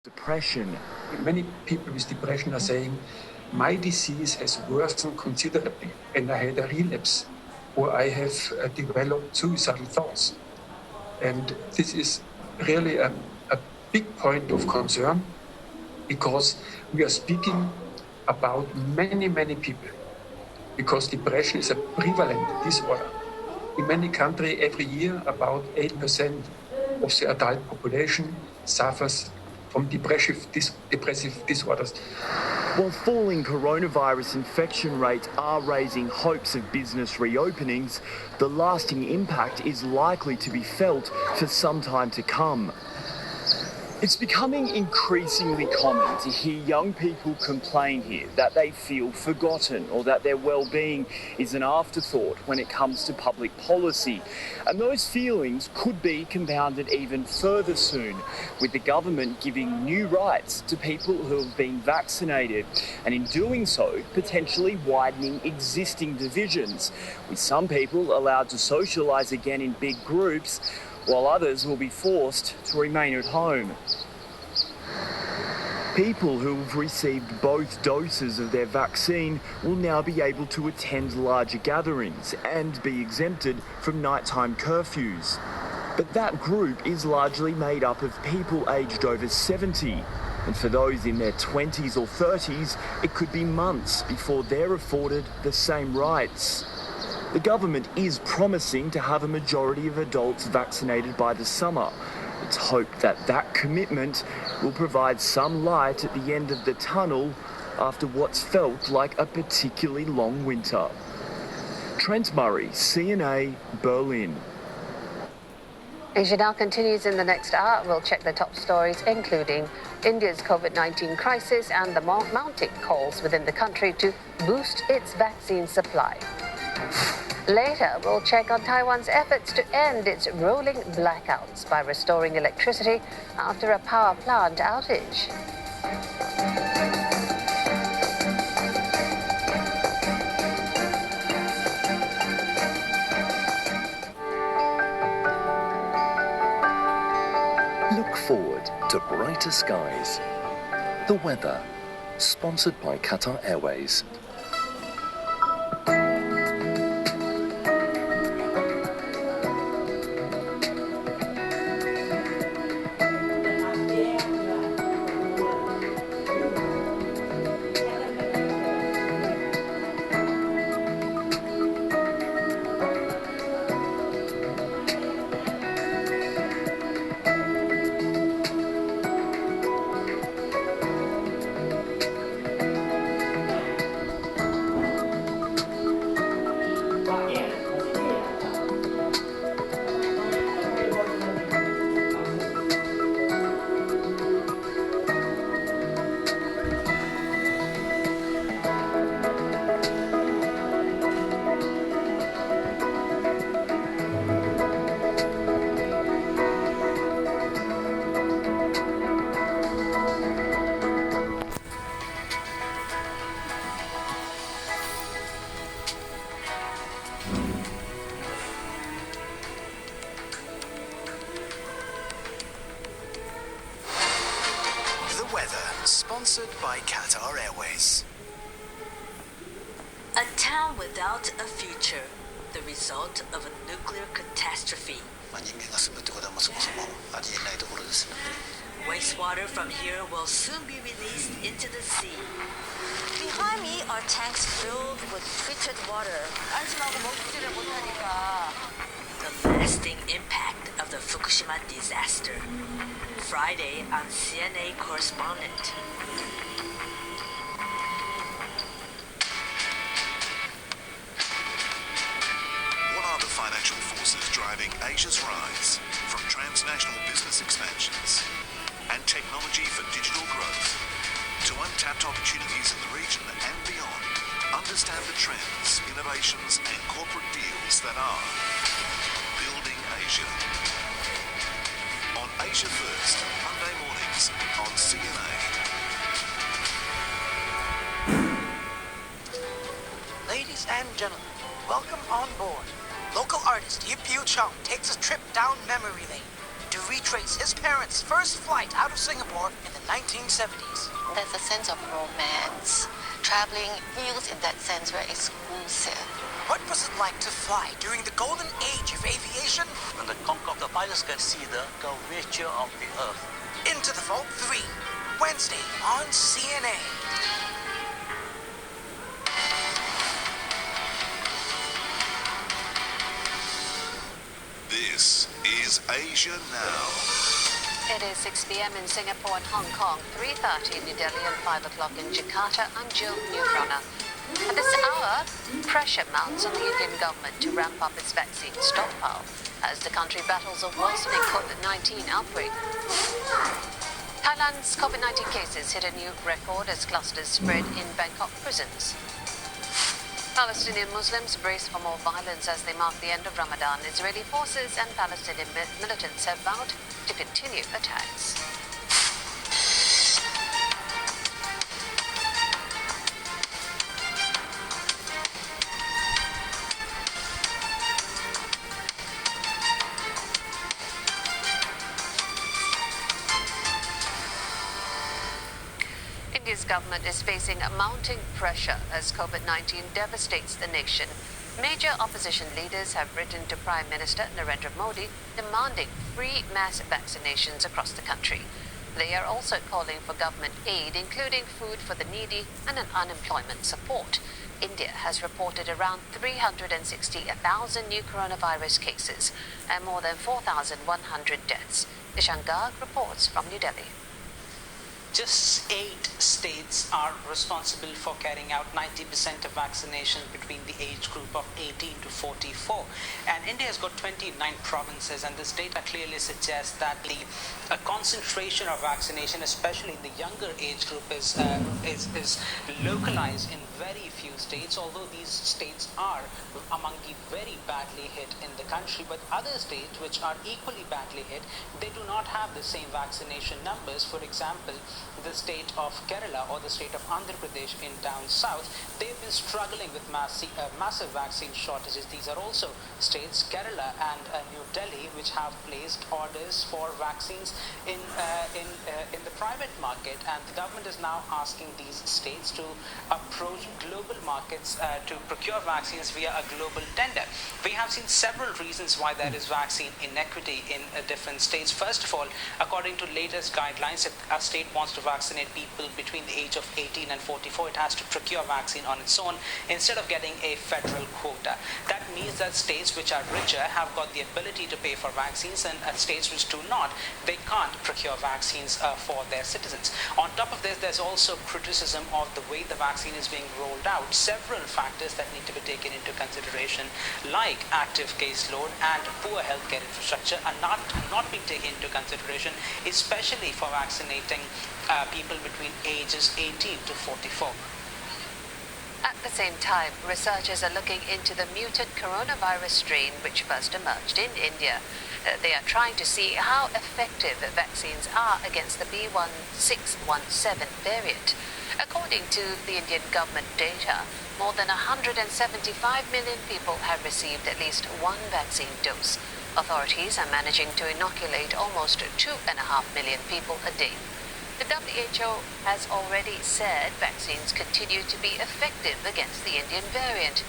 depression. Many people with depression are saying, my disease has worsened considerably and I had a relapse, or I have developed suicidal thoughts. And this is really a big point of concern, because we are speaking about many, many people, because depression is a prevalent disorder. In many countries, every year, about 8% of the adult population suffers from depressive disorders. While falling coronavirus infection rates are raising hopes of business reopenings, the lasting impact is likely to be felt for some time to come. It's becoming increasingly common to hear young people complain here that they feel forgotten or that their well-being is an afterthought when it comes to public policy. And those feelings could be compounded even further soon, with the government giving new rights to people who have been vaccinated, and in doing so, potentially widening existing divisions, with some people allowed to socialise again in big groups, while others will be forced to remain at home. People who have received both doses of their vaccine will now be able to attend larger gatherings and be exempted from nighttime curfews. But that group is largely made up of people aged over 70. And for those in their 20s or 30s, it could be months before they're afforded the same rights. The government is promising to have a majority of adults vaccinated by the summer. It's hoped that that commitment will provide some light at the end of the tunnel after what's felt like a particularly long winter. Trent Murray, CNA, Berlin. Asia Now continues in the next hour. We'll check the top stories, including India's COVID-19 crisis and the mounting calls within the country to boost its vaccine supply. Later, we'll check on Taiwan's efforts to end its rolling blackouts by restoring electricity after a power plant outage. Look forward to brighter skies. The weather, sponsored by Qatar Airways. Sponsored by Qatar Airways. A town without a future, the result of a nuclear catastrophe. Wastewater from here will soon be released into the sea. Behind me are tanks filled with treated water. The lasting impact of the Fukushima disaster. Friday on CNA Correspondent. What are the financial forces driving Asia's rise, from transnational business expansions and technology for digital growth to untapped opportunities in the region and beyond? Understand the trends, innovations and corporate deals that are building Asia. On Asia First, Monday mornings on CNA. Ladies and gentlemen, welcome on board. Local artist Yip Yu Chung takes a trip down memory lane. to retrace his parents' first flight out of Singapore in the 1970s. There's a sense of romance. Traveling feels in that sense very exclusive. What was it like to fly during the golden age of aviation? When the Concorde, the pilots can see the curvature of the Earth. Into the Vault 3, Wednesday on CNA. This is Asia Now. It is 6 p.m. in Singapore and Hong Kong, 3:30 in New Delhi and 5 o'clock in Jakarta. I'm Jill Newbrunner. At this hour, pressure mounts on the Indian government to ramp up its vaccine stockpile as the country battles a worsening COVID-19 outbreak. Thailand's COVID-19 cases hit a new record as clusters spread in Bangkok prisons. Palestinian Muslims brace for more violence as they mark the end of Ramadan. Israeli forces and Palestinian militants have vowed to continue attacks. India's government is facing mounting pressure as COVID-19 devastates the nation. Major opposition leaders have written to Prime Minister Narendra Modi demanding free mass vaccinations across the country. They are also calling for government aid, including food for the needy and an unemployment support. India has reported around 360,000 new coronavirus cases and more than 4,100 deaths. Ishan Garg reports from New Delhi. Just 8 states are responsible for carrying out 90% of vaccinations between the age group of 18 to 44. And India has got 29 provinces, and this data clearly suggests that the concentration of vaccination, especially in the younger age group, is localized in very few states, although these states are among the very badly hit in the country. But other states which are equally badly hit, they do not have the same vaccination numbers. For example, the state of Kerala or the state of Andhra Pradesh in down south, they've been struggling with massive vaccine shortages. These are also states, Kerala and New Delhi, which have placed orders for vaccines in the private market, and the government is now asking these states to approach global markets to procure vaccines via a global tender. We have seen several reasons why there is vaccine inequity in different states. First of all, according to latest guidelines, if a state wants to vaccinate people between the age of 18 and 44, it has to procure vaccine on its own instead of getting a federal quota. That means that states which are richer have got the ability to pay for vaccines, and states which do not, they can't procure vaccines for their citizens. On top of this, there's also criticism of the way the vaccine is being rolled out. Several factors that need to be taken into consideration, like active caseload and poor healthcare infrastructure, are not being taken into consideration, especially for vaccinating people between ages 18 to 44. At the same time, researchers are looking into the mutant coronavirus strain which first emerged in India. They are trying to see how effective vaccines are against the B1617 variant. According to the Indian government data, more than 175 million people have received at least one vaccine dose. Authorities are managing to inoculate almost 2.5 million people a day. The WHO has already said vaccines continue to be effective against the Indian variant.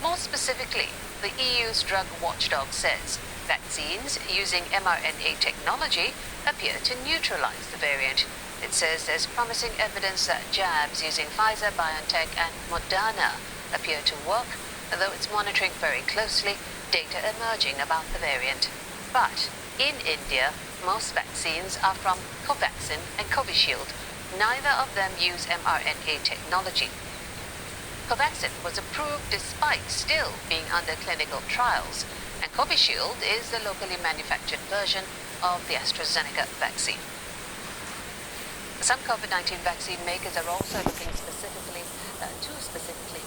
More specifically, the EU's drug watchdog says vaccines using mRNA technology appear to neutralize the variant. It says there's promising evidence that jabs using Pfizer, BioNTech and Moderna appear to work, though it's monitoring very closely data emerging about the variant. But in India, most vaccines are from Covaxin and Covishield. Neither of them use mRNA technology. Covaxin was approved despite still being under clinical trials, and Covishield is the locally manufactured version of the AstraZeneca vaccine. Some COVID-19 vaccine makers are also looking specifically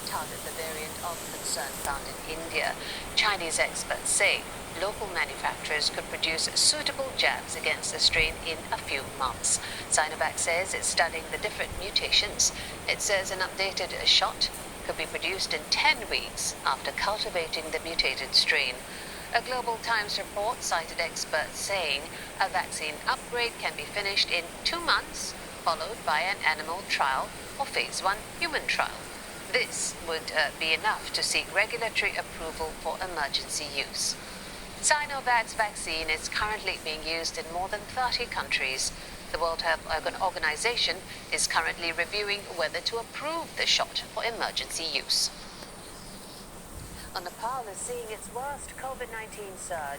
target the variant of concern found in India. Chinese experts say local manufacturers could produce suitable jabs against the strain in a few months. Sinovac says it's studying the different mutations. It says an updated shot could be produced in 10 weeks after cultivating the mutated strain. A Global Times report cited experts saying a vaccine upgrade can be finished in 2 months, followed by an animal trial or phase 1 human trial. This would be enough to seek regulatory approval for emergency use. Sinovac's vaccine is currently being used in more than 30 countries. The World Health Organization is currently reviewing whether to approve the shot for emergency use. Nepal is seeing its worst COVID-19 surge.